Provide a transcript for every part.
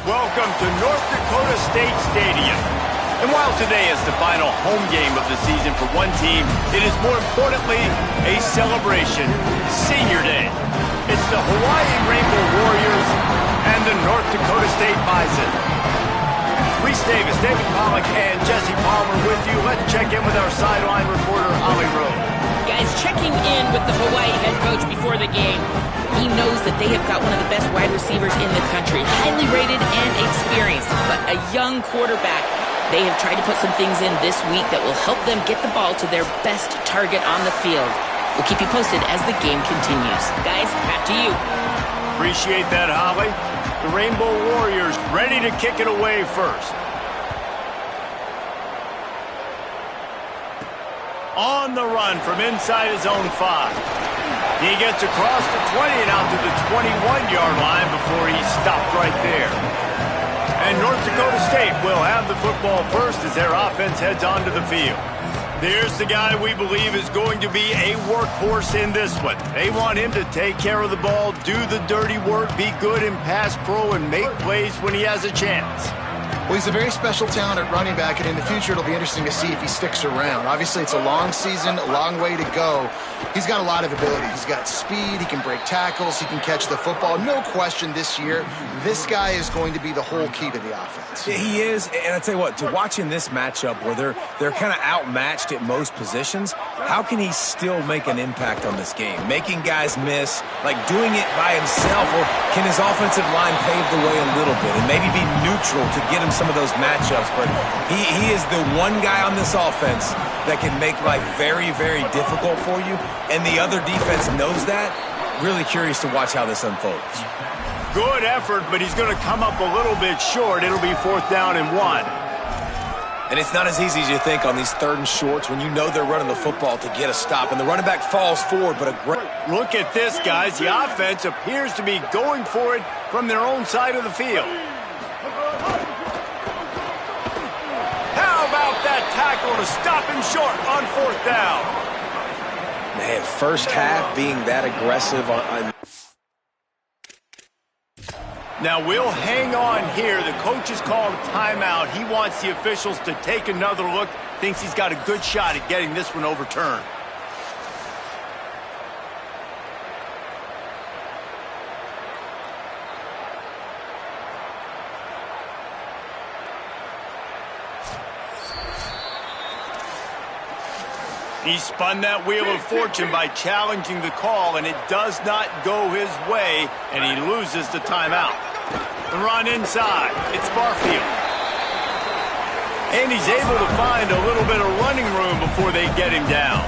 welcome to North Dakota State Stadium. And while today is the final home game of the season for one team, it is more importantly a celebration, Senior Day. It's the Hawaii Rainbow Warriors and the North Dakota State Bison. Reese Davis, David Pollock, and Jesse Palmer with you. Let's check in with our sideline reporter, Ollie Rowe. Guys, checking in with the Hawaii head coach before the game. He knows that they have got one of the best wide receivers in the country, highly rated and experienced, but a young quarterback. They have tried to put some things in this week that will help them get the ball to their best target on the field. We'll keep you posted as the game continues. Guys, back to you. Appreciate that, Holly. The Rainbow Warriors ready to kick it away first. On the run from inside his own 5. He gets across the 20 and out to the 21-yard line before he stopped right there. And North Dakota State will have the football first as their offense heads onto the field. There's the guy we believe is going to be a workhorse in this one. They want him to take care of the ball, do the dirty work, be good in pass pro, and make plays when he has a chance. Well, he's a very special talent at running back, and in the future it'll be interesting to see if he sticks around. Obviously, it's a long season, a long way to go. He's got a lot of ability. He's got speed, he can break tackles, he can catch the football. No question this year, this guy is going to be the whole key to the offense. He is, and I tell you what, to watch in this matchup where they're kind of outmatched at most positions, how can he still make an impact on this game? Making guys miss, like doing it by himself, or can his offensive line pave the way a little bit and maybe be neutral to get him some of those matchups? But he is the one guy on this offense that can make life very, very difficult for you, and the other defense knows that. Really curious to watch how this unfolds. Good effort, but he's going to come up a little bit short. It'll be 4th down and 1. And it's not as easy as you think on these 3rd and shorts when you know they're running the football to get a stop, and the running back falls forward, but a great... Look at this, guys. The offense appears to be going for it from their own side of the field. How about that tackle to stop him short on 4th down? Man, first half being that aggressive on... Now we'll hang on here. The coach has called a timeout. He wants the officials to take another look. Thinks he's got a good shot at getting this one overturned. He spun that wheel of fortune by challenging the call, and it does not go his way, and he loses the timeout. The run inside. It's Barfield. And he's able to find a little bit of running room before they get him down.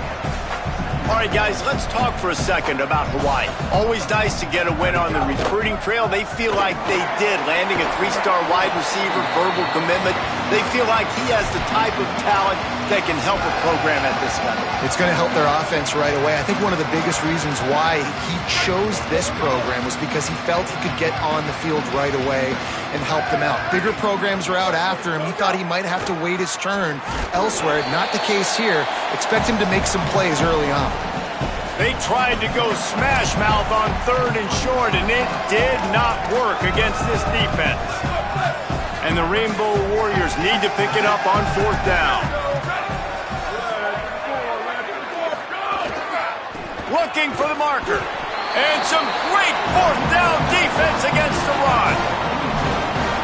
All right, guys, let's talk for a second about Hawaii. Always nice to get a win on the recruiting trail. They feel like they did, landing a 3-star wide receiver, verbal commitment. They feel like he has the type of talent that can help a program at this level. It's going to help their offense right away. I think one of the biggest reasons why he chose this program was because he felt he could get on the field right away and help them out. Bigger programs were out after him. He thought he might have to wait his turn elsewhere. Not the case here. Expect him to make some plays early on. They tried to go smash mouth on 3rd and short, and it did not work against this defense. And the Rainbow Warriors need to pick it up on 4th down. Looking for the marker. And some great 4th down defense against the run.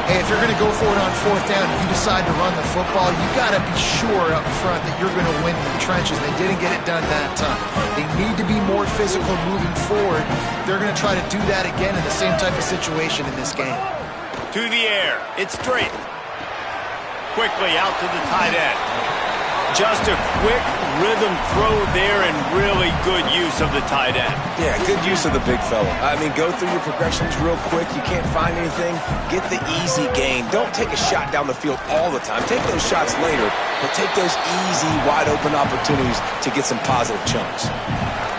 Hey, if you're going to go for it on 4th down, if you decide to run the football, you got to be sure up front that you're going to win in the trenches. They didn't get it done that time. They need to be more physical moving forward. They're going to try to do that again in the same type of situation in this game. To the air. It's straight. Quickly out to the tight end. Just a quick rhythm throw there and really good use of the tight end. Yeah, good use of the big fella. I mean, go through your progressions real quick. You can't find anything. Get the easy gain. Don't take a shot down the field all the time. Take those shots later, but take those easy, wide-open opportunities to get some positive chunks.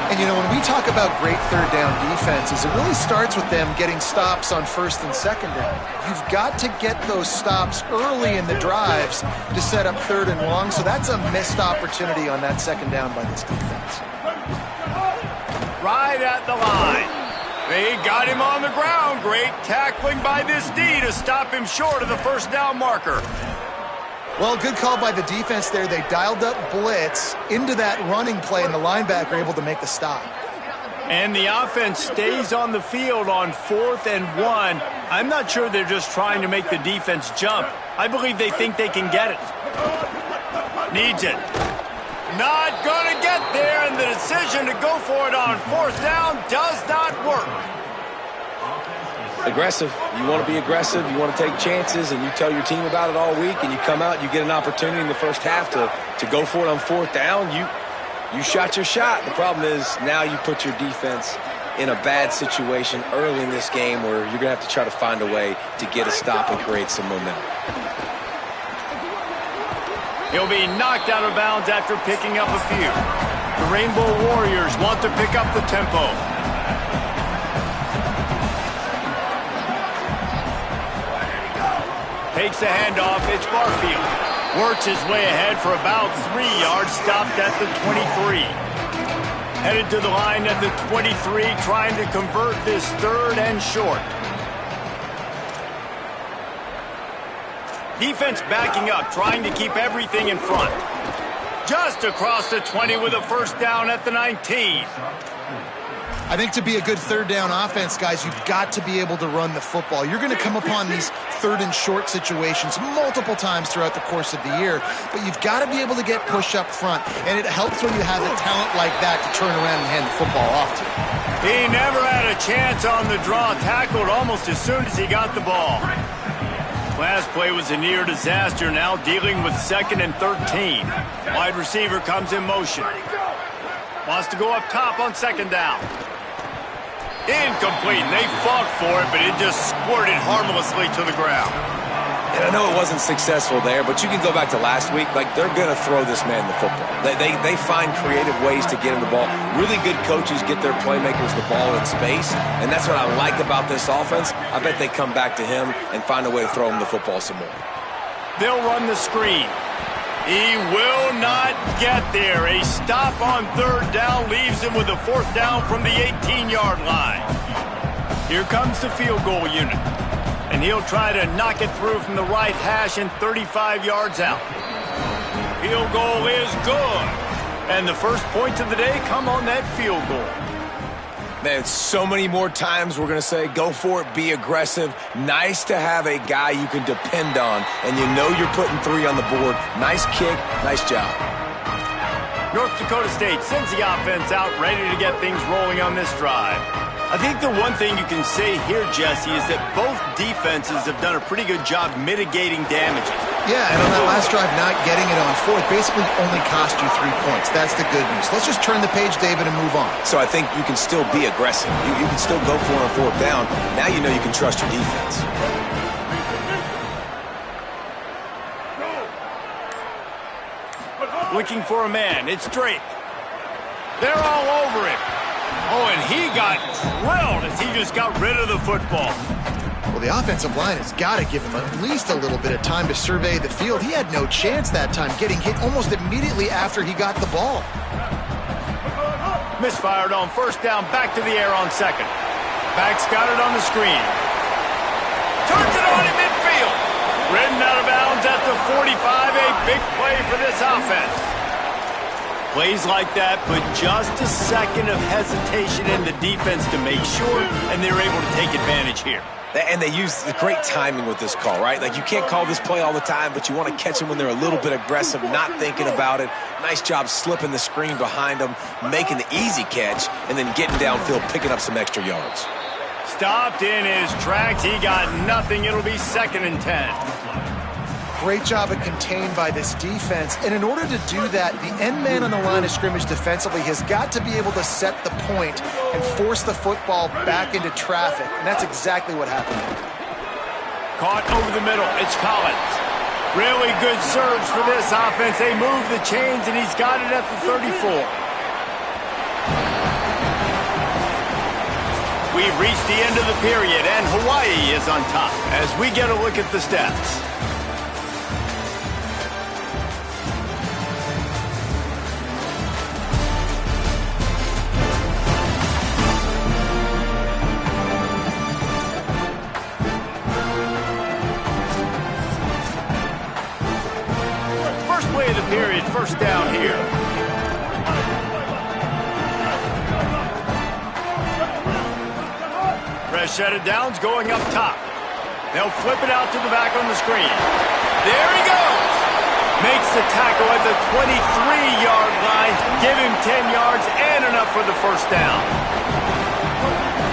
And, you know, when we talk about great 3rd down defenses, it really starts with them getting stops on 1st and 2nd down. You've got to get those stops early in the drives to set up 3rd and long, so that's a missed opportunity on that 2nd down by this defense. Right at the line. They got him on the ground. Great tackling by this D to stop him short of the first down marker. Well, good call by the defense there. They dialed up blitz into that running play, and the linebacker able to make the stop. And the offense stays on the field on 4th and 1. I'm not sure they're just trying to make the defense jump. I believe they think they can get it. Needs it. Not going to get there, and the decision to go for it on 4th down does not work. Aggressive. You want to be aggressive. You want to take chances, and you tell your team about it all week, and you come out, you get an opportunity in the first half to go for it on 4th down. You shot your shot. The problem is now you put your defense in a bad situation early in this game where you're going to have to try to find a way to get a stop and create some momentum. He'll be knocked out of bounds after picking up a few. The Rainbow Warriors want to pick up the tempo. Takes the handoff. It's Barfield. Works his way ahead for about 3 yards. Stopped at the 23. Headed to the line at the 23, trying to convert this 3rd and short. Defense backing up, trying to keep everything in front. Just across the 20 with a first down at the 19. I think to be a good 3rd down offense, guys, you've got to be able to run the football. You're going to come upon these 3rd and short situations multiple times throughout the course of the year, but you've got to be able to get push up front, and it helps when you have a talent like that to turn around and hand the football off to. He never had a chance on the draw, tackled almost as soon as he got the ball. Last play was a near disaster, now dealing with 2nd and 13. Wide receiver comes in motion. Wants to go up top on 2nd down. Incomplete, and they fought for it, but it just squirted harmlessly to the ground. And I know it wasn't successful there, but you can go back to last week. Like, they're going to throw this man the football. They find creative ways to get him the ball. Really good coaches get their playmakers the ball in space, and that's what I like about this offense. I bet they come back to him and find a way to throw him the football some more. They'll run the screen. He will not get there. A stop on 3rd down leaves him with a 4th down from the 18-yard line. Here comes the field goal unit. And he'll try to knock it through from the right hash and 35 yards out. Field goal is good. And the first points of the day come on that field goal. Man, so many more times we're going to say, go for it, be aggressive. Nice to have a guy you can depend on, and you know you're putting 3 on the board. Nice kick, nice job. North Dakota State sends the offense out, ready to get things rolling on this drive. I think the one thing you can say here, Jesse, is that both defenses have done a pretty good job mitigating damages. Yeah, and on that last drive, not getting it on 4th basically only cost you 3 points. That's the good news. Let's just turn the page, David, and move on. So I think you can still be aggressive. You can still go for it on 4th down. Now you know you can trust your defense. Looking for a man. It's Drake. They're all over him. Oh, and he got drilled as he just got rid of the football. Well, the offensive line has got to give him at least a little bit of time to survey the field. He had no chance that time, getting hit almost immediately after he got the ball. Misfired on 1st down, back to the air on 2nd. Back's got it on the screen. Turns it on in midfield. Ridden out of bounds at the 45, a big play for this offense. Plays like that, but just a second of hesitation in the defense to make sure, and they're able to take advantage here. And they use the great timing with this call, right? Like, you can't call this play all the time, but you want to catch them when they're a little bit aggressive, not thinking about it. Nice job slipping the screen behind them, making the easy catch, and then getting downfield, picking up some extra yards. Stopped in his tracks. He got nothing. It'll be 2nd and 10. Great job of contained by this defense. And in order to do that, the end man on the line of scrimmage defensively has got to be able to set the point and force the football back into traffic. And that's exactly what happened. Caught over the middle. It's Collins. Really good surge for this offense. They move the chains, and he's got it at the 34. We've reached the end of the period, and Hawaii is on top as we get a look at the stats. fresh set of downs going up top. They'll flip it out to the back on the screen. There he goes. Makes the tackle at the 23-yard line. Give him 10 yards and enough for the first down.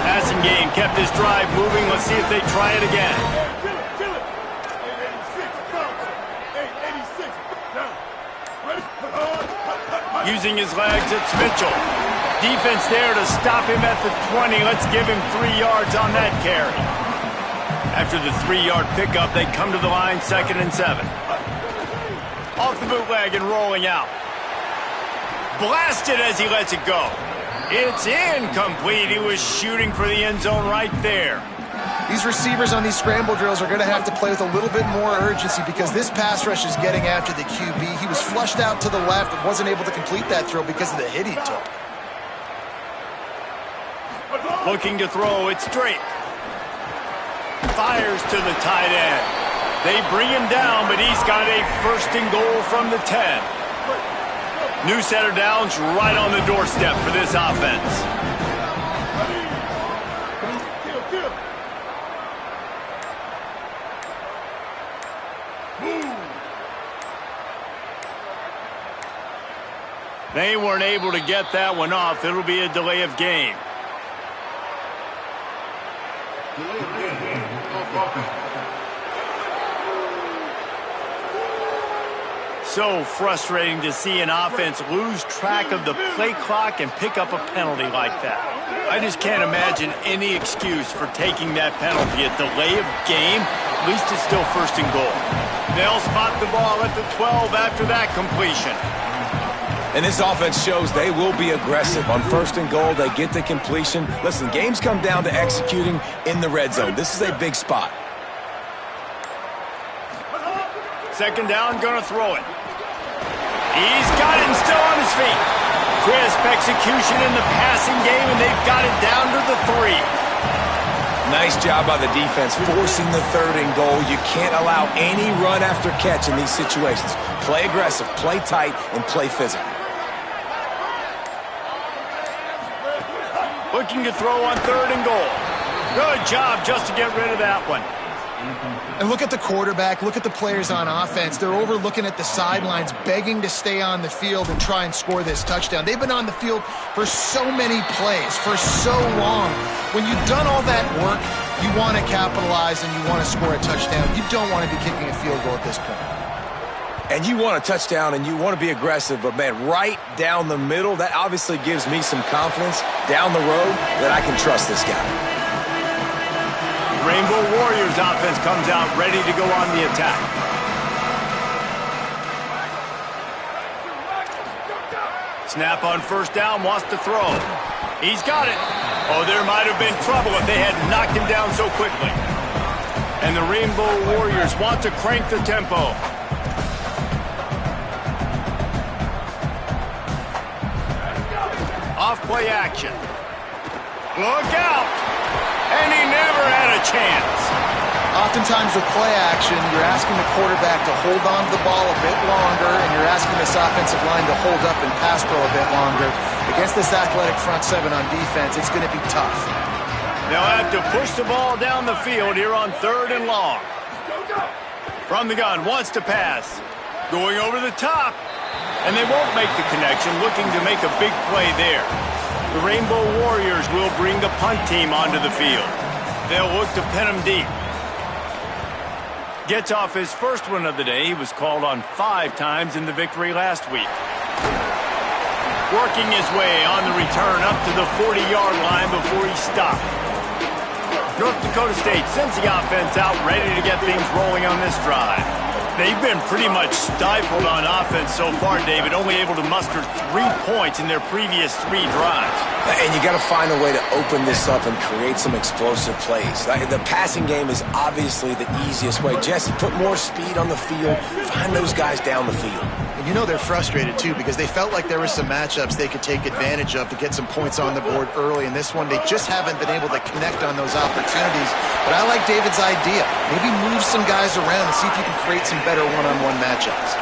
Passing game kept this drive moving. Let's see if they try it again. Using his legs, it's Mitchell. Defense there to stop him at the 20. Let's give him 3 yards on that carry. After the 3-yard pickup, they come to the line, 2nd and 7. Off the bootleg and rolling out. Blasted as he lets it go. It's incomplete. He was shooting for the end zone right there. These receivers on these scramble drills are going to have to play with a little bit more urgency because this pass rush is getting after the QB. He was flushed out to the left and wasn't able to complete that throw because of the hit he took. Looking to throw, it's Drake. Fires to the tight end. They bring him down, but he's got a 1st and goal from the 10. New set of downs right on the doorstep for this offense. They weren't able to get that one off. It'll be a delay of game. So frustrating to see an offense lose track of the play clock and pick up a penalty like that. I just can't imagine any excuse for taking that penalty. A delay of game, at least it's still 1st and goal. They'll spot the ball at the 12 after that completion. And this offense shows they will be aggressive. On 1st and goal, they get the completion. Listen, games come down to executing in the red zone. This is a big spot. 2nd down, gonna throw it. He's got it and still on his feet. Crisp execution in the passing game, and they've got it down to the 3. Nice job by the defense, forcing the 3rd and goal. You can't allow any run after catch in these situations. Play aggressive, play tight, and play physical. Looking to throw on 3rd and goal. Good job just to get rid of that one. And look at the quarterback, look at the players on offense. They're over looking at the sidelines, begging to stay on the field and try and score this touchdown. They've been on the field for so many plays, for so long. When you've done all that work, you want to capitalize and you want to score a touchdown. You don't want to be kicking a field goal at this point. And you want a touchdown and you want to be aggressive, but man, right down the middle, that obviously gives me some confidence down the road that I can trust this guy. Rainbow Warriors offense comes out ready to go on the attack. Snap on 1st down, wants to throw. He's got it. Oh, there might have been trouble if they had knocked him down so quickly. And the Rainbow Warriors want to crank the tempo. Off play action. Look out! And he never had a chance. Oftentimes with play action, you're asking the quarterback to hold on to the ball a bit longer, and you're asking this offensive line to hold up and pass pro a bit longer. Against this athletic front 7 on defense, it's going to be tough. They'll have to push the ball down the field here on 3rd and long. From the gun, wants to pass. Going over the top. And they won't make the connection, looking to make a big play there. The Rainbow Warriors will bring the punt team onto the field. They'll look to pin him deep. Gets off his first one of the day. He was called on 5 times in the victory last week. Working his way on the return up to the 40-yard line before he stopped. North Dakota State sends the offense out ready to get things rolling on this drive. They've been pretty much stifled on offense so far, David, only able to muster 3 points in their previous 3 drives. And you got to find a way to open this up and create some explosive plays. The passing game is obviously the easiest way. Jesse, put more speed on the field. Find those guys down the field. And you know they're frustrated, too, because they felt like there were some matchups they could take advantage of to get some points on the board early. In this one, they just haven't been able to connect on those opportunities. But I like David's idea. Maybe move some guys around and see if you can create some better one-on-one matchups.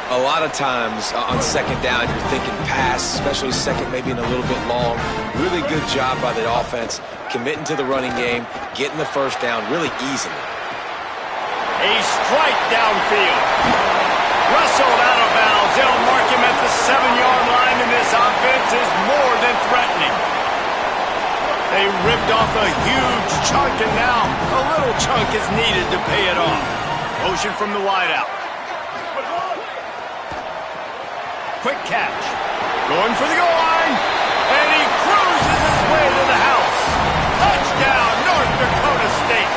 A lot of times on second down, you're thinking pass, especially second, maybe in a little bit long. Really good job by the offense, committing to the running game, getting the first down really easily. A strike downfield. Wrestled out of bounds. They'll mark him at the 7-yard line, and this offense is more than threatening. They ripped off a huge chunk, and now a little chunk is needed to pay it off. Motion from the wideout. Quick catch. Going for the goal line. And he cruises his way to the house. Touchdown, North Dakota State.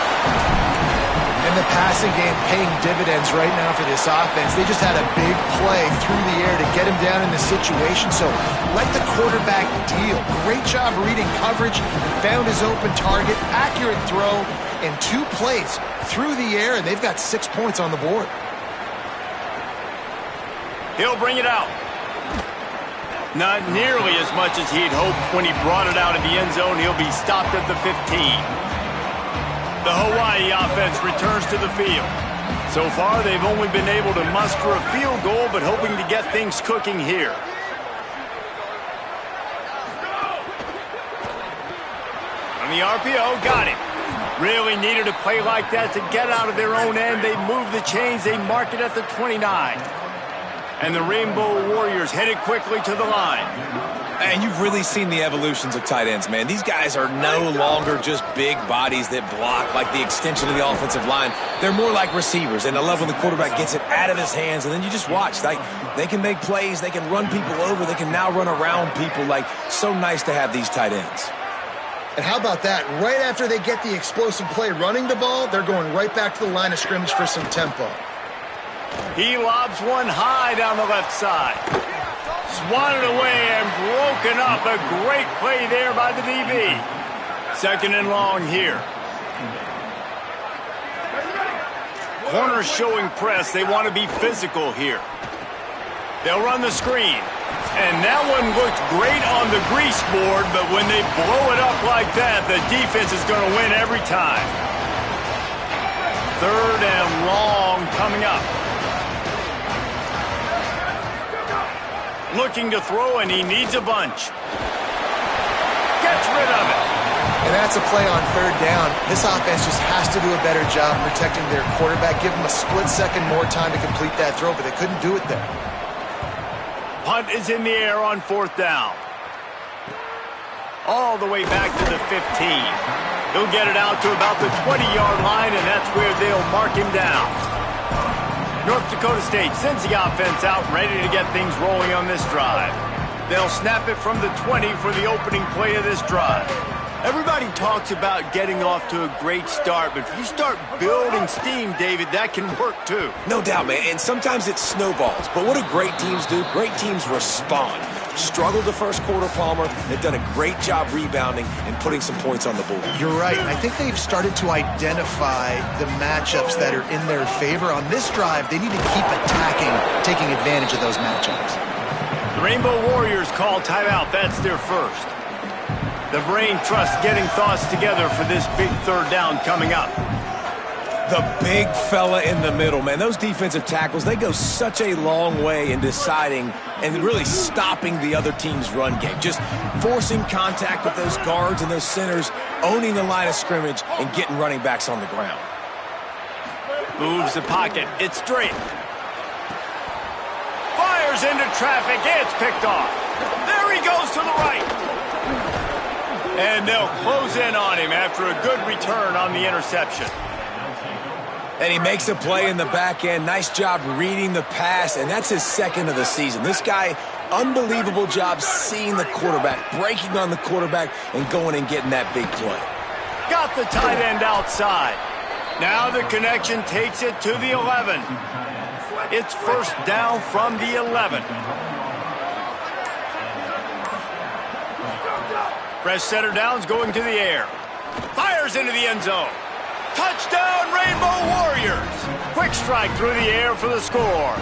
And the passing game paying dividends right now for this offense. They just had a big play through the air to get him down in the situation. So let the quarterback deal. Great job reading coverage. Found his open target. Accurate throw. And 2 plays through the air, and they've got 6 points on the board. He'll bring it out. Not nearly as much as he'd hoped when he brought it out of the end zone. He'll be stopped at the 15. The Hawaii offense returns to the field. So far, they've only been able to muster a field goal, but hoping to get things cooking here. On the RPO, got it. Really needed a play like that to get out of their own end. They move the chains. They mark it at the 29. And the Rainbow Warriors headed quickly to the line. And you've really seen the evolutions of tight ends, man. These guys are no longer just big bodies that block like the extension of the offensive line. They're more like receivers, and I love when the quarterback gets it out of his hands, and then you just watch. Like, they can make plays. They can run people over. They can now run around people. Like, so nice to have these tight ends. And how about that? Right after they get the explosive play running the ball, they're going right back to the line of scrimmage for some tempo. He lobs one high down the left side. Swatted away and broken up. A great play there by the DB. 2nd and long here. Corners showing press. They want to be physical here. They'll run the screen. And that one looked great on the grease board, but when they blow it up like that, the defense is going to win every time. 3rd and long coming up. Looking to throw, and he needs a bunch. Gets rid of it. And that's a play on 3rd down. This offense just has to do a better job protecting their quarterback. Give them a split second more time to complete that throw, but they couldn't do it there. Punt is in the air on 4th down. All the way back to the 15. He'll get it out to about the 20-yard line, and that's where they'll mark him down. North Dakota State sends the offense out, ready to get things rolling on this drive. They'll snap it from the 20 for the opening play of this drive. Everybody talks about getting off to a great start, but if you start building steam, David, that can work too. No doubt, man, and sometimes it snowballs. But what do great teams do? Great teams respond. Struggled the first quarter, Palmer. They've done a great job rebounding and putting some points on the board. You're right. I think they've started to identify the matchups that are in their favor. On this drive, they need to keep attacking, taking advantage of those matchups. The Rainbow Warriors call timeout. That's their first. The brain trust getting thoughts together for this big 3rd down coming up. The big fella in the middle, man. Those defensive tackles, they go such a long way in deciding and really stopping the other team's run game. Just forcing contact with those guards and those centers, owning the line of scrimmage, and getting running backs on the ground. Moves the pocket. It's straight. Fires into traffic. It's picked off. There he goes to the right. And they'll close in on him after a good return on the interception. And he makes a play in the back end. Nice job reading the pass, and that's his 2nd of the season. This guy, unbelievable job seeing the quarterback, breaking on the quarterback, and going and getting that big play. Got the tight end outside. Now the connection takes it to the 11. It's 1st down from the 11. Fresh center downs going to the air. Fires into the end zone. Touchdown, Rainbow Warriors! Quick strike through the air for the score.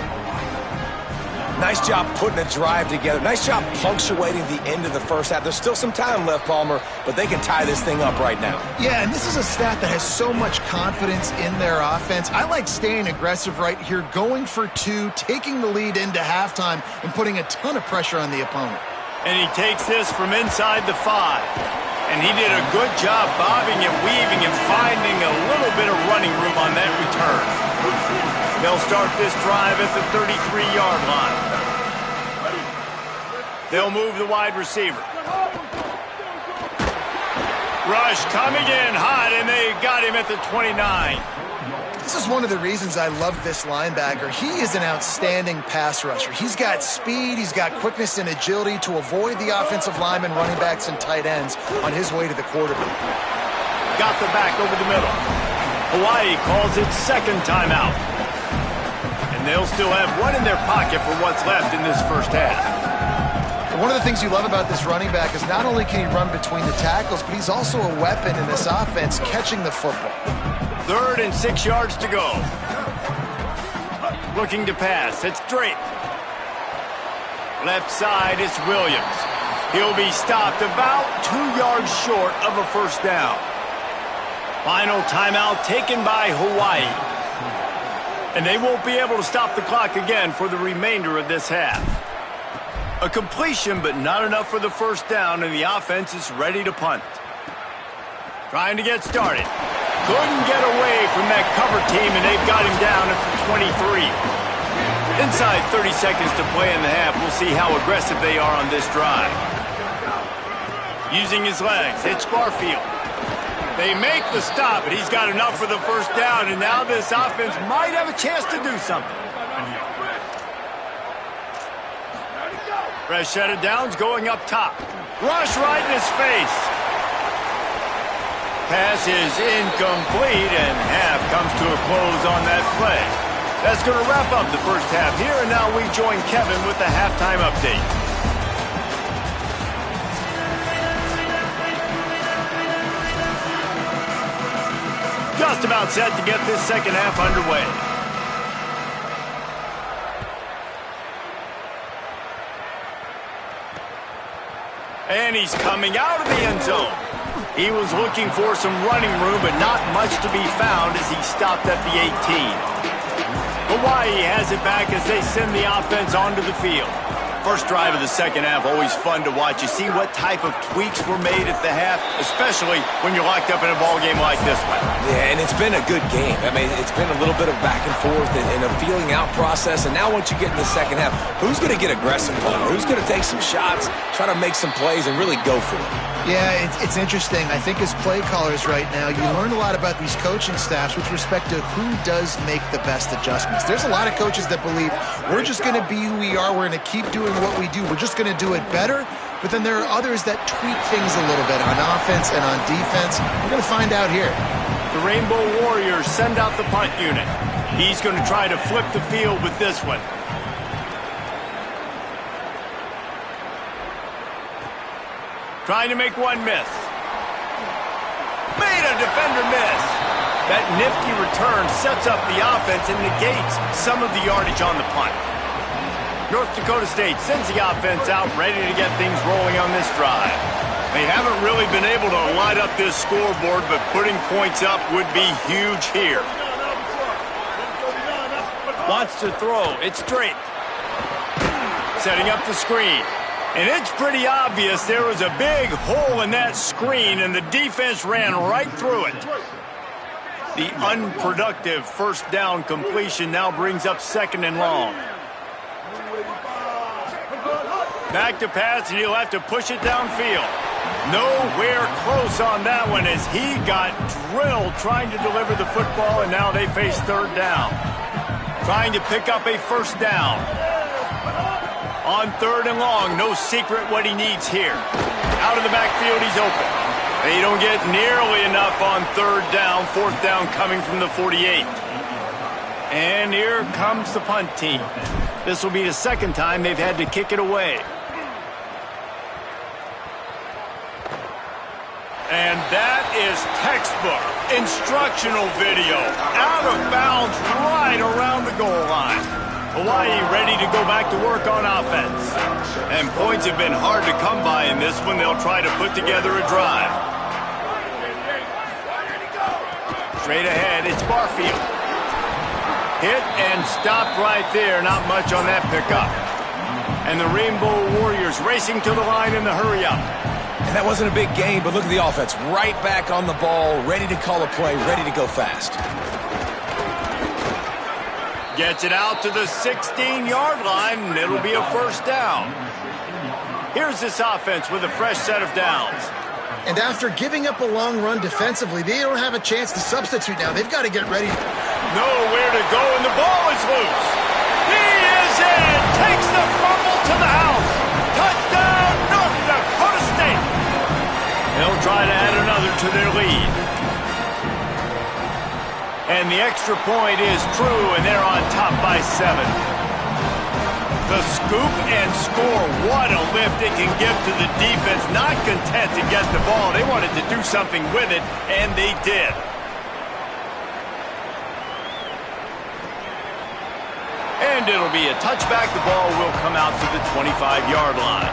Nice job putting a drive together. Nice job punctuating the end of the first half. There's still some time left, Palmer, but they can tie this thing up right now. Yeah, and this is a staff that has so much confidence in their offense. I like staying aggressive right here, going for two, taking the lead into halftime, and putting a ton of pressure on the opponent. And he takes this from inside the 5. And he did a good job bobbing and weaving and finding a little bit of running room on that return. They'll start this drive at the 33-yard line. They'll move the wide receiver. Rush coming in hot, and they got him at the 29. This is one of the reasons I love this linebacker. He is an outstanding pass rusher. He's got speed, he's got quickness and agility to avoid the offensive linemen, running backs, and tight ends on his way to the quarterback. Got the back over the middle. Hawaii calls it second timeout. And they'll still have one in their pocket for what's left in this first half. One of the things you love about this running back is not only can he run between the tackles, but he's also a weapon in this offense catching the football. 3rd and 6 yards to go. Looking to pass. It's Drake. Left side, it's Williams. He'll be stopped about 2 yards short of a first down. Final timeout taken by Hawaii. And they won't be able to stop the clock again for the remainder of this half. A completion, but not enough for the first down, and the offense is ready to punt. Trying to get started. Couldn't get away from that cover team, and they've got him down at the 23. Inside 30 seconds to play in the half. We'll see how aggressive they are on this drive. Using his legs, it's Barfield. They make the stop, and he's got enough for the first down, and now this offense might have a chance to do something. Fresh set of downs going up top. Rush right in his face. Pass is incomplete, and half comes to a close on that play. That's going to wrap up the first half here, and now we join Kevin with the halftime update. Just about set to get this second half underway. And he's coming out of the end zone. He was looking for some running room, but not much to be found as he stopped at the 18. Hawaii has it back as they send the offense onto the field. First drive of the second half, always fun to watch. You see what type of tweaks were made at the half, especially when you're locked up in a ball game like this one. Yeah, and it's been a good game. I mean, it's been a little bit of back and forth and a feeling out process. And now once you get in the second half, who's going to get aggressive? Who's going to take some shots, try to make some plays, and really go for it? Yeah, it's interesting. I think as play callers right now, you learn a lot about these coaching staffs with respect to who does make the best adjustments. There's a lot of coaches that believe we're just going to be who we are. We're going to keep doing what we do. We're just going to do it better. But then there are others that tweak things a little bit on offense and on defense. We're going to find out here. The Rainbow Warriors send out the punt unit. He's going to try to flip the field with this one. Trying to make one miss. Made a defender miss. That nifty return sets up the offense and negates some of the yardage on the punt. North Dakota State sends the offense out, ready to get things rolling on this drive. They haven't really been able to light up this scoreboard, but putting points up would be huge here. Wants to throw. It's Drake. Setting up the screen. And it's pretty obvious there was a big hole in that screen, and the defense ran right through it. The unproductive first down completion now brings up second and long. Back to pass, and he'll have to push it downfield. Nowhere close on that one as he got drilled trying to deliver the football, and now they face third down. Trying to pick up a first down. On third and long, no secret what he needs here. Out of the backfield, he's open. They don't get nearly enough on third down. Fourth down coming from the 48. And here comes the punt team. This will be the second time they've had to kick it away. And that is textbook instructional video. Out of bounds right around the goal line. Hawaii ready to go back to work on offense. And points have been hard to come by in this one. They'll try to put together a drive. Straight ahead, it's Barfield. Hit and stopped right there. Not much on that pickup. And the Rainbow Warriors racing to the line in the hurry-up. And that wasn't a big gain, but look at the offense. Right back on the ball, ready to call a play, ready to go fast. Gets it out to the 16-yard line, and it'll be a first down. Here's this offense with a fresh set of downs. And after giving up a long run defensively, they don't have a chance to substitute now. They've got to get ready. Nowhere to go, and the ball is loose. He is in! Takes the fumble to the house. Touchdown, North Dakota State! They'll try to add another to their lead. And the extra point is true, and they're on top by 7. The scoop and score. What a lift it can give to the defense. Not content to get the ball. They wanted to do something with it, and they did. And it'll be a touchback. The ball will come out to the 25-yard line.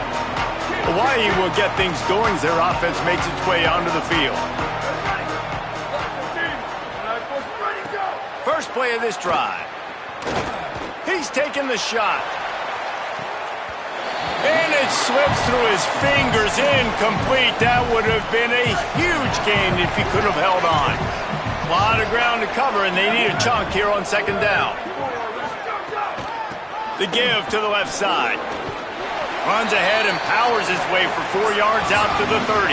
Hawaii will get things going as their offense makes its way onto the field. First play of this drive. He's taking the shot. And it slips through his fingers, incomplete. That would have been a huge gain if he could have held on. A lot of ground to cover, and they need a chunk here on second down. The give to the left side. Runs ahead and powers his way for 4 yards out to the 30.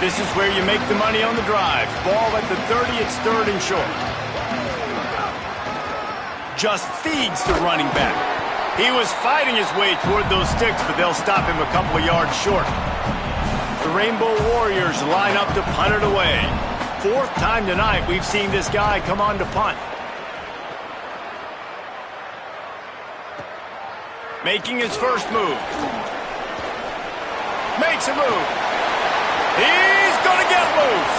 This is where you make the money on the drive. Ball at the 30, it's third and short. Just feeds the running back. He was fighting his way toward those sticks, but they'll stop him a couple of yards short. The Rainbow Warriors line up to punt it away. 4th time tonight we've seen this guy come on to punt. Making his first move. Makes a move. He's going to get loose.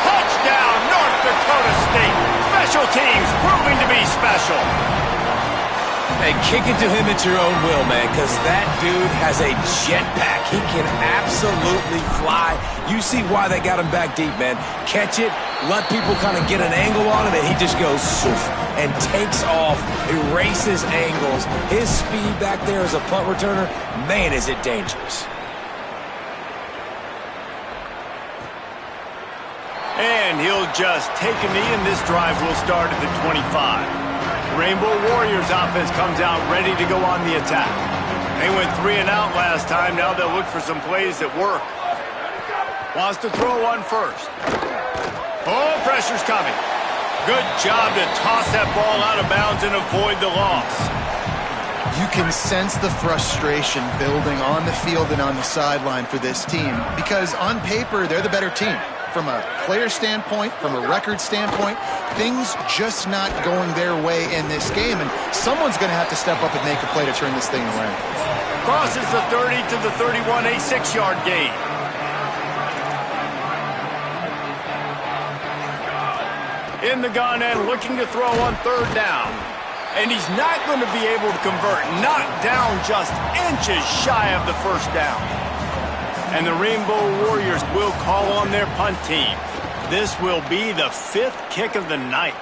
Touchdown, North Dakota State. Special teams proving to be special. Hey, kick it to him at your own will, man, because that dude has a jetpack. He can absolutely fly. You see why they got him back deep, man. Catch it, let people kind of get an angle on him, and he just goes soof and takes off, erases angles. His speed back there as a punt returner, man, is it dangerous. And he'll just take a knee, and this drive will start at the 25. The Rainbow Warriors offense comes out ready to go on the attack. They went 3 and out last time. Now they'll look for some plays that work. Wants to throw one first. Oh, pressure's coming. Good job to toss that ball out of bounds and avoid the loss. You can sense the frustration building on the field and on the sideline for this team because on paper, they're the better team. From a player standpoint, from a record standpoint, things just not going their way in this game, and someone's going to have to step up and make a play to turn this thing around. Crosses the 30 to the 31, a 6-yard gain. In the gun and looking to throw on 3rd down. And he's not going to be able to convert. Knocked down just inches shy of the first down. And the Rainbow Warriors will call on their punt team. This will be the 5th kick of the night.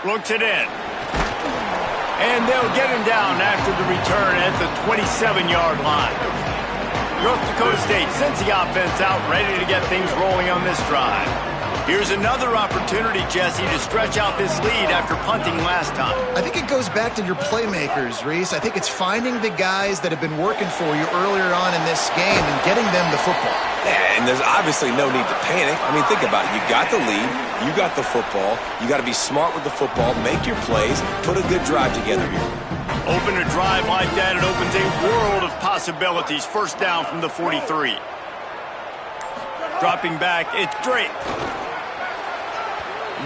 Looks it in. And they'll get him down after the return at the 27-yard line. North Dakota State sends the offense out ready to get things rolling on this drive. Here's another opportunity, Jesse, to stretch out this lead after punting last time. I think it goes back to your playmakers, Reese. I think it's finding the guys that have been working for you earlier on in this game and getting them the football. Yeah, and there's obviously no need to panic. I mean, think about it. You got the lead. You got the football. You got to be smart with the football, make your plays, put a good drive together here. Open a drive like that, it opens a world of possibilities. First down from the 43. Dropping back, it's Drake.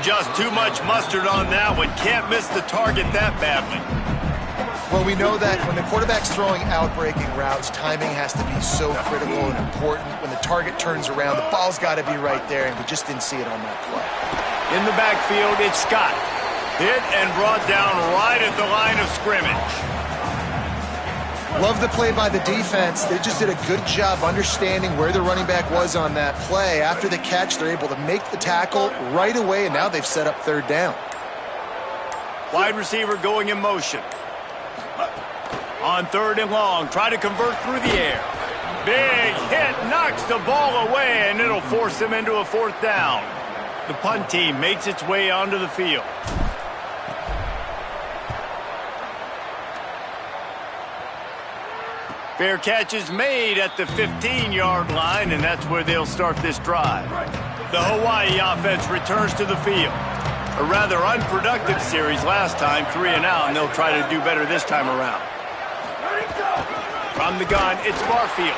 Just too much mustard on that one. Can't miss the target that badly. Well, we know that when the quarterback's throwing out-breaking routes, timing has to be so critical and important. When the target turns around, the ball's got to be right there, and we just didn't see it on that play. In the backfield, it's Scott. Hit and brought down right at the line of scrimmage. Love the play by the defense. They just did a good job understanding where the running back was on that play. After the catch, they're able to make the tackle right away, and now they've set up third down. Wide receiver going in motion. On third and long, try to convert through the air. Big hit, knocks the ball away, and it'll force them into a fourth down. The punt team makes its way onto the field. Fair catch is made at the 15-yard line, and that's where they'll start this drive. The Hawaii offense returns to the field. A rather unproductive series last time, 3 and out, and they'll try to do better this time around. From the gun, it's Barfield.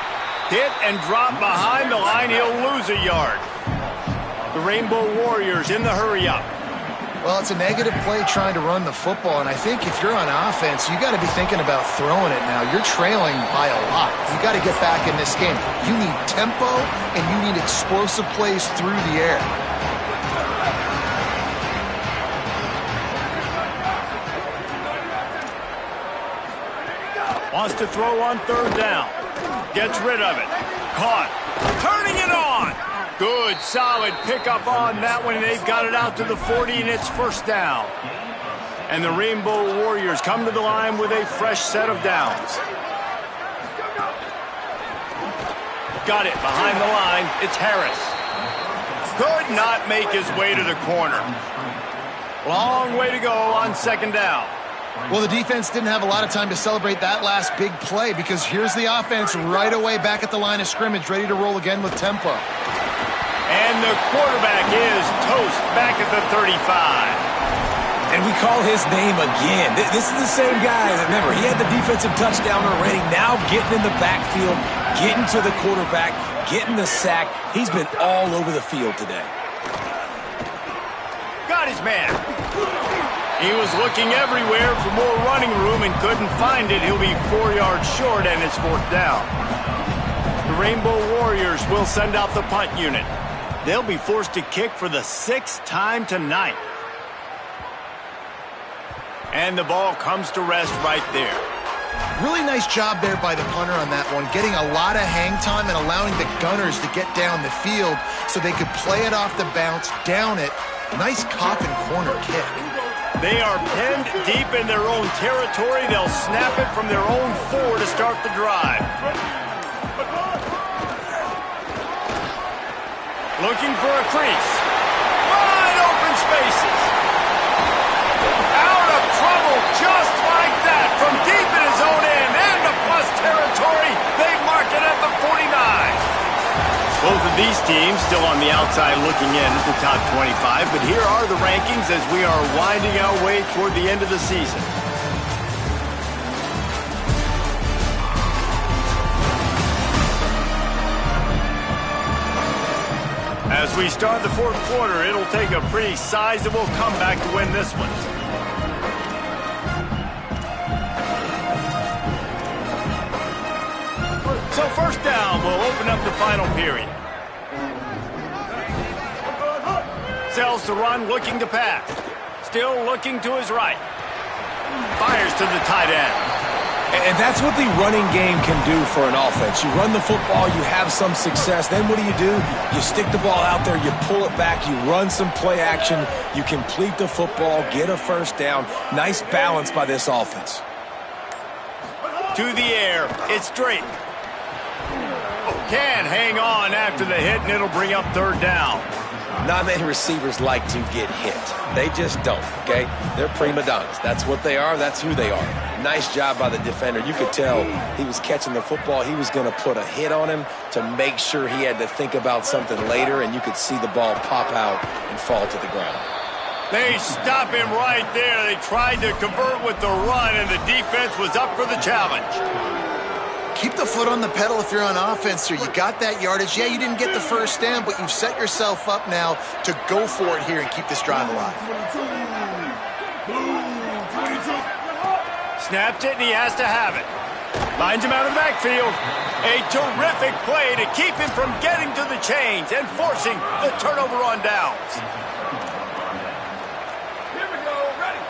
Hit and drop behind the line. He'll lose a yard. The Rainbow Warriors in the hurry-up. Well, it's a negative play trying to run the football, and I think if you're on offense, you got to be thinking about throwing it now. You're trailing by a lot. You got to get back in this game. You need tempo, and you need explosive plays through the air. Wants to throw on third down. Gets rid of it. Caught. Turning it on. Good, solid pickup on that one. They've got it out to the 40, and it's first down. And the Rainbow Warriors come to the line with a fresh set of downs. Got it behind the line. It's Harris. Could not make his way to the corner. Long way to go on second down. Well, the defense didn't have a lot of time to celebrate that last big play because here's the offense right away back at the line of scrimmage, ready to roll again with tempo. And the quarterback is toast back at the 35. And we call his name again. This is the same guy. Remember, he had the defensive touchdown already. Now getting in the backfield, getting to the quarterback, getting the sack. He's been all over the field today. Got his man. He was looking everywhere for more running room and couldn't find it. He'll be 4 yards short, and it's fourth down. The Rainbow Warriors will send out the punt unit. They'll be forced to kick for the 6th time tonight. And the ball comes to rest right there. Really nice job there by the punter on that one, getting a lot of hang time and allowing the Gunners to get down the field so they could play it off the bounce, down it. Nice coffin corner kick. They are pinned deep in their own territory. They'll snap it from their own 4 to start the drive. Looking for a crease. Wide open spaces. Out of trouble just like that from deep in his own end and the plus territory. They mark it at the 49. Both of these teams still on the outside looking in at the top 25, but here are the rankings as we are winding our way toward the end of the season. As we start the fourth quarter, it'll take a pretty sizable comeback to win this one. So first down will open up the final period. Sells to run, looking to pass. Still looking to his right. Fires to the tight end. And that's what the running game can do for an offense. You run the football, you have some success. Then what do? You stick the ball out there, you pull it back, you run some play action, you complete the football, get a first down. Nice balance by this offense. To the air, it's Drake. Can hang on after the hit, and it'll bring up third down. Not many receivers like to get hit. They just don't, okay? They're prima donnas. That's what they are. That's who they are. Nice job by the defender. You could tell he was catching the football. He was going to put a hit on him to make sure he had to think about something later, and you could see the ball pop out and fall to the ground. They stop him right there. They tried to convert with the run, and the defense was up for the challenge. Keep the foot on the pedal if you're on offense here. You got that yardage. Yeah, you didn't get the first down, but you've set yourself up now to go for it here and keep this drive alive. Snapped it, and he has to have it. Finds him out of the backfield. A terrific play to keep him from getting to the chains and forcing the turnover on downs. Here we go. Ready.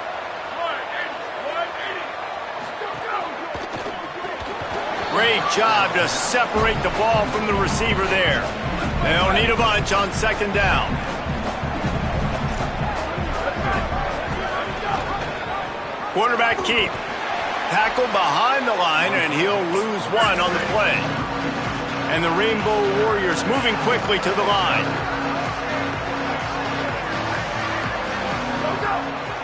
180. Great job to separate the ball from the receiver there. They'll need a bunch on second down. Quarterback keep. Tackle behind the line, and he'll lose one on the play. And the Rainbow Warriors moving quickly to the line.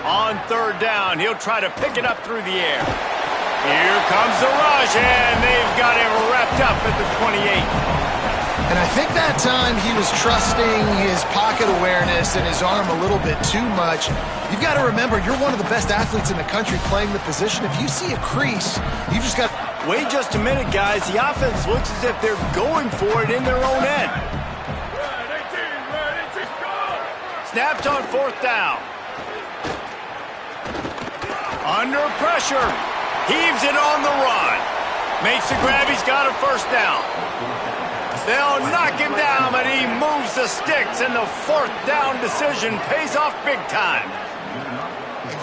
On third down, he'll try to pick it up through the air. Here comes the rush, and they've got him wrapped up at the 28. And I think that time he was trusting his pocket awareness and his arm a little bit too much. You've got to remember, you're one of the best athletes in the country playing the position. If you see a crease, you just got... Wait just a minute, guys. The offense looks as if they're going for it in their own end. Red 18, go! Snapped on fourth down. Under pressure. Heaves it on the run. Makes the grab. He's got a first down. They'll knock him down, but he moves the sticks, and the fourth down decision pays off big time.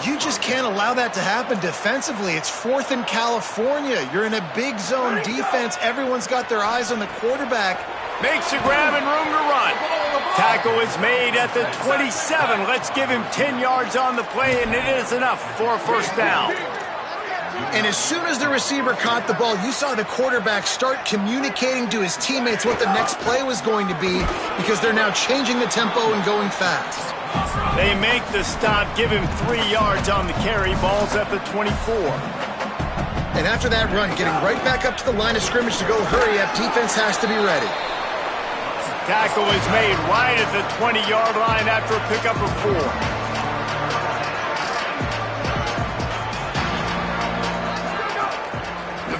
You just can't allow that to happen defensively. It's fourth in California. You're in a big zone defense. Everyone's got their eyes on the quarterback. Makes the grab and room to run. Tackle is made at the 27. Let's give him 10 yards on the play, and it is enough for a first down. And as soon as the receiver caught the ball, you saw the quarterback start communicating to his teammates what the next play was going to be, because they're now changing the tempo and going fast. They make the stop, give him 3 yards on the carry. Ball's at the 24. And after that run, getting right back up to the line of scrimmage to go hurry up, defense has to be ready. Tackle is made right at the 20-yard line after a pickup of 4.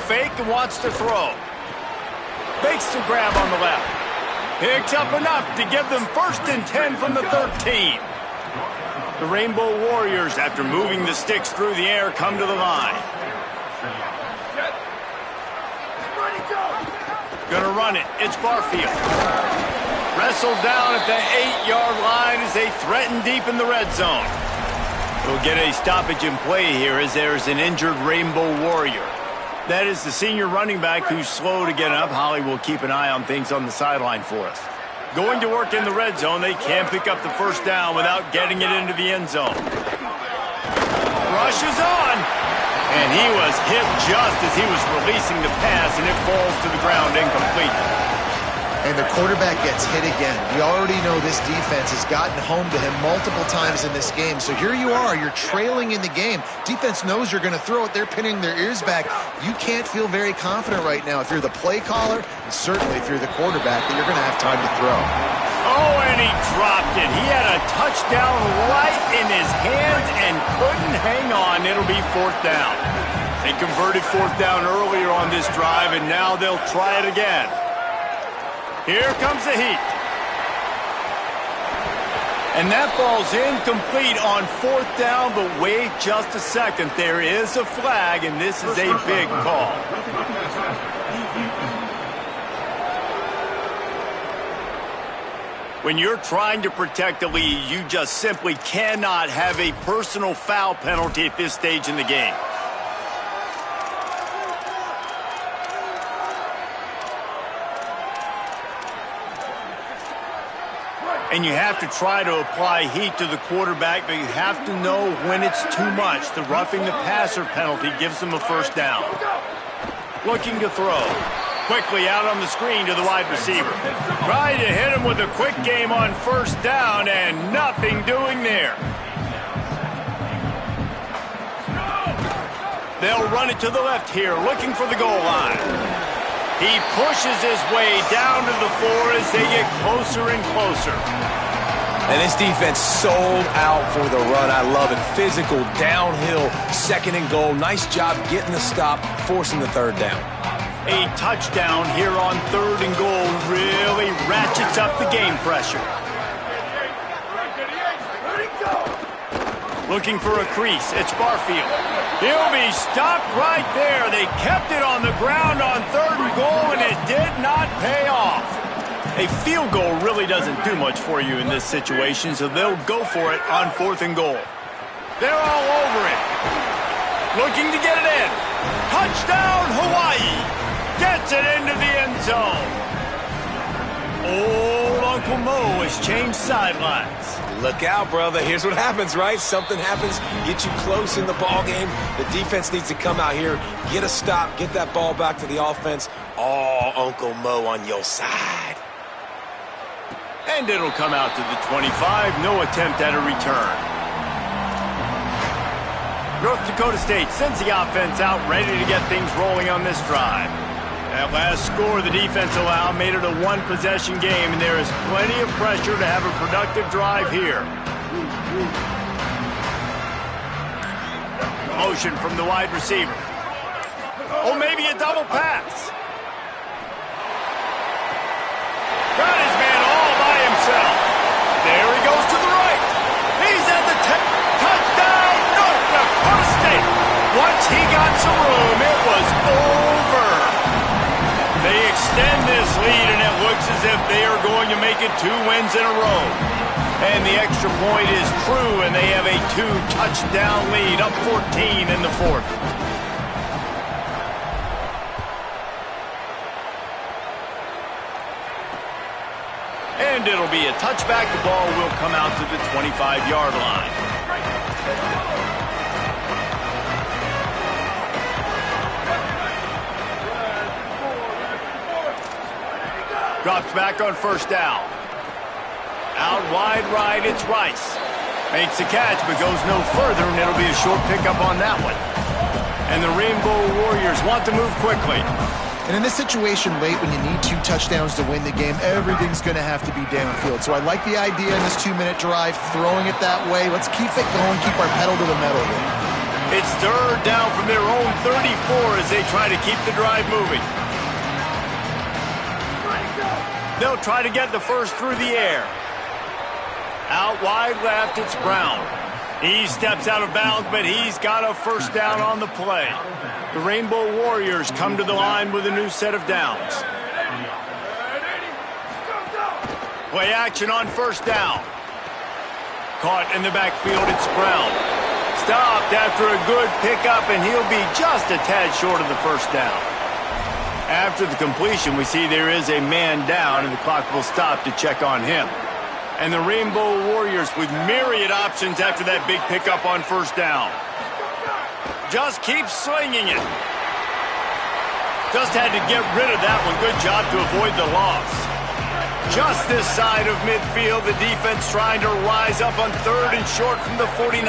Fake and wants to throw. Makes the grab on the left. Picks up enough to give them 1st and 10 from the 13. The Rainbow Warriors, after moving the sticks through the air, come to the line. Gonna run it. It's Barfield. Wrestled down at the 8-yard line as they threaten deep in the red zone. We'll get a stoppage in play here as there's an injured Rainbow Warrior. That is the senior running back who's slow to get up. Holly will keep an eye on things on the sideline for us. Going to work in the red zone, they can't pick up the first down without getting it into the end zone. Rush is on, and he was hit just as he was releasing the pass, and it falls to the ground incomplete. And the quarterback gets hit again. We already know this defense has gotten home to him multiple times in this game. So here you are, you're trailing in the game. Defense knows you're going to throw it. They're pinning their ears back. You can't feel very confident right now if you're the play caller, and certainly if you're the quarterback, that you're going to have time to throw. Oh, and he dropped it. He had a touchdown right in his hands and couldn't hang on. It'll be 4th down. They converted 4th down earlier on this drive, and now they'll try it again. Here comes the heat. And that ball's incomplete on 4th down, but wait just a second. There is a flag, and this is a big call. When you're trying to protect the lead, you just simply cannot have a personal foul penalty at this stage in the game. And you have to try to apply heat to the quarterback, but you have to know when it's too much. The roughing the passer penalty gives them a first down. Looking to throw. Quickly out on the screen to the wide receiver. Trying to hit him with a quick game on first down, and nothing doing there. They'll run it to the left here, looking for the goal line. He pushes his way down to the floor as they get closer and closer. And this defense sold out for the run. I love it. Physical, downhill, 2nd and goal. Nice job getting the stop, forcing the 3rd down. A touchdown here on 3rd and goal really ratchets up the game pressure. Looking for a crease. It's Barfield. He'll be stopped right there. They kept it on the ground on 3rd and goal, and it did not pay off. A field goal really doesn't do much for you in this situation, so they'll go for it on 4th and goal. They're all over it. Looking to get it in. Touchdown, Hawaii. Gets it into the end zone. Old Uncle Mo has changed sidelines. Look out, brother. Here's what happens, right? Something happens, get you close in the ball game. The defense needs to come out here, get a stop, get that ball back to the offense. Oh, Uncle Mo on your side. And it'll come out to the 25. No attempt at a return. North Dakota State sends the offense out, ready to get things rolling on this drive. That last score the defense allowed made it a one-possession game, and there is plenty of pressure to have a productive drive here. Motion from the wide receiver. Oh, maybe a double pass. Got his man all by himself. There he goes to the right. He's at the 10. Touchdown, North Dakota State. Once he got some room, it was over. They extend this lead, and it looks as if they are going to make it 2 wins in a row. And the extra point is true, and they have a 2-touchdown lead, up 14 in the 4th. And it'll be a touchback. The ball will come out to the 25-yard line. Drops back on 1st down. Out wide right, it's Rice. Makes the catch, but goes no further, and it'll be a short pickup on that one. And the Rainbow Warriors want to move quickly. And in this situation late, when you need 2 touchdowns to win the game, everything's going to have to be downfield. So I like the idea in this 2-minute drive, throwing it that way. Let's keep it going, keep our pedal to the metal here. It's 3rd down from their own 34 as they try to keep the drive moving. They'll try to get the first through the air. Out wide left, it's Brown. He steps out of bounds, but he's got a 1st down on the play. The Rainbow Warriors come to the line with a new set of downs. Play action on 1st down. Caught in the backfield, it's Brown. Stopped after a good pickup, and he'll be just a tad short of the 1st down. After the completion, we see there is a man down, and the clock will stop to check on him. And the Rainbow Warriors with myriad options after that big pickup on 1st down. Just keep slinging it. Just had to get rid of that one. Good job to avoid the loss. Just this side of midfield, the defense trying to rise up on 3rd and short from the 49.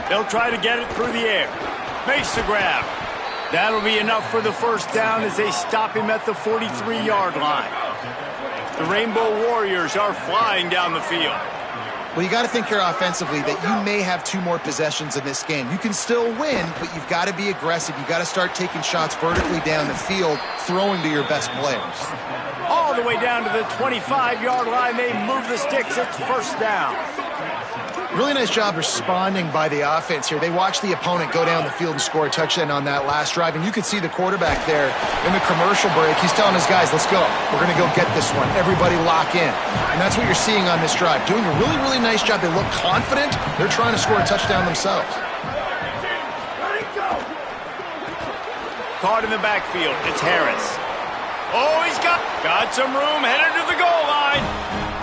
They'll try to get it through the air. Makes the grab. That'll be enough for the 1st down as they stop him at the 43-yard line. The Rainbow Warriors are flying down the field. Well, you got to think here offensively that you may have 2 more possessions in this game. You can still win, but you've got to be aggressive. You've got to start taking shots vertically down the field, throwing to your best players. All the way down to the 25-yard line, they move the sticks. It's 1st down. Really nice job responding by the offense here. They watched the opponent go down the field and score a touchdown on that last drive, and you could see the quarterback there in the commercial break. He's telling his guys, let's go. We're going to go get this one. Everybody lock in. And that's what you're seeing on this drive. Doing a really, really nice job. They look confident. They're trying to score a touchdown themselves. Caught in the backfield. It's Harris. Oh, he's got some room, headed to the goal line.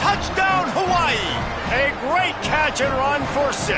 Touchdown, Hawaii. A great catch and run for 6.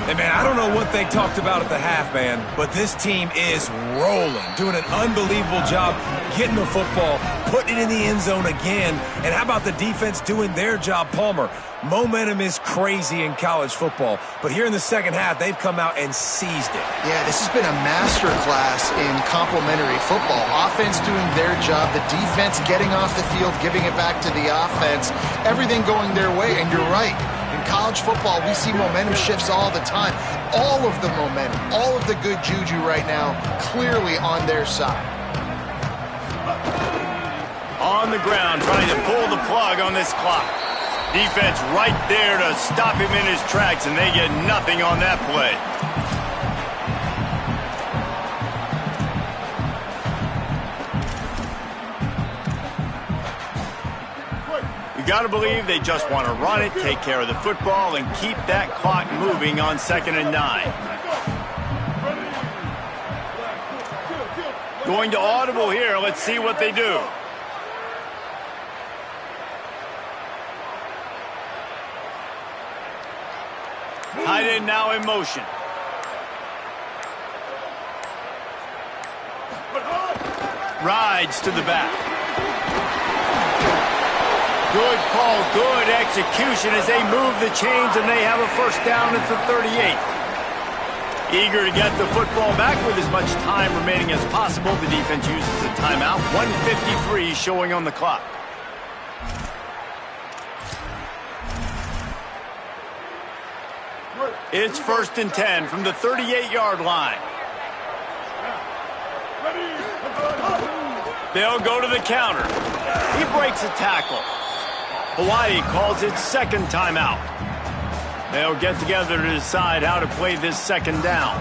Hey, man, I don't know what they talked about at the half, man, but this team is rolling, doing an unbelievable job getting the football, putting it in the end zone again. And how about the defense doing their job, Palmer? Momentum is crazy in college football, but here in the second half, they've come out and seized it. Yeah, this has been a master class in complementary football. Offense doing their job, the defense getting off the field, giving it back to the offense, everything going their way, and you're right. In college football, we see momentum shifts all the time. All of the momentum, all of the good juju right now, clearly on their side. On the ground, trying to pull the plug on this clock. Defense right there to stop him in his tracks, and they get nothing on that play. You got to believe they just want to run it, take care of the football, and keep that clock moving on 2nd and 9. Going to audible here. Let's see what they do. Tight end now in motion. Rides to the back. Good call, good execution as they move the chains, and they have a first down at the 38. Eager to get the football back with as much time remaining as possible. The defense uses a timeout. 1:53 showing on the clock. It's 1st and 10 from the 38-yard line. They'll go to the counter. He breaks a tackle. Hawaii calls it 2nd timeout. They'll get together to decide how to play this 2nd down.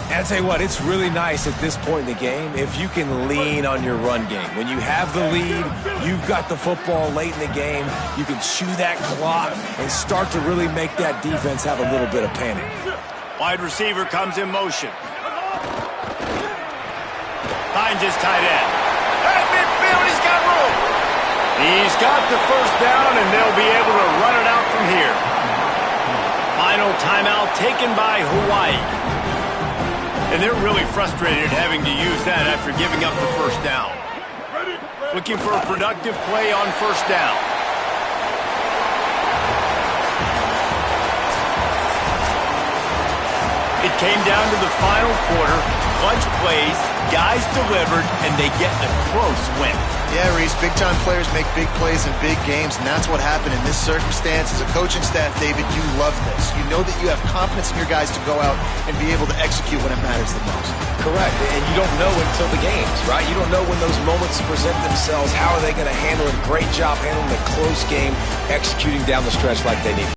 And I'll tell you what, it's really nice at this point in the game if you can lean on your run game. When you have the lead, you've got the football late in the game, you can chew that clock and start to really make that defense have a little bit of panic. Wide receiver comes in motion. Finds his tight end. At midfield, he's got room. He's got the first down, and they'll be able to run it out from here. Final timeout taken by Hawaii. And they're really frustrated having to use that after giving up the first down. Looking for a productive play on 1st down. It came down to the final quarter. Clutch plays, guys delivered, and they get a close win. Yeah, Reese, big-time players make big plays in big games, and that's what happened in this circumstance. As a coaching staff, David, you love this. You know that you have confidence in your guys to go out and be able to execute when it matters the most. Correct, and you don't know until the games, right? You don't know when those moments present themselves. How are they going to handle it? Great job handling a close game, executing down the stretch like they need.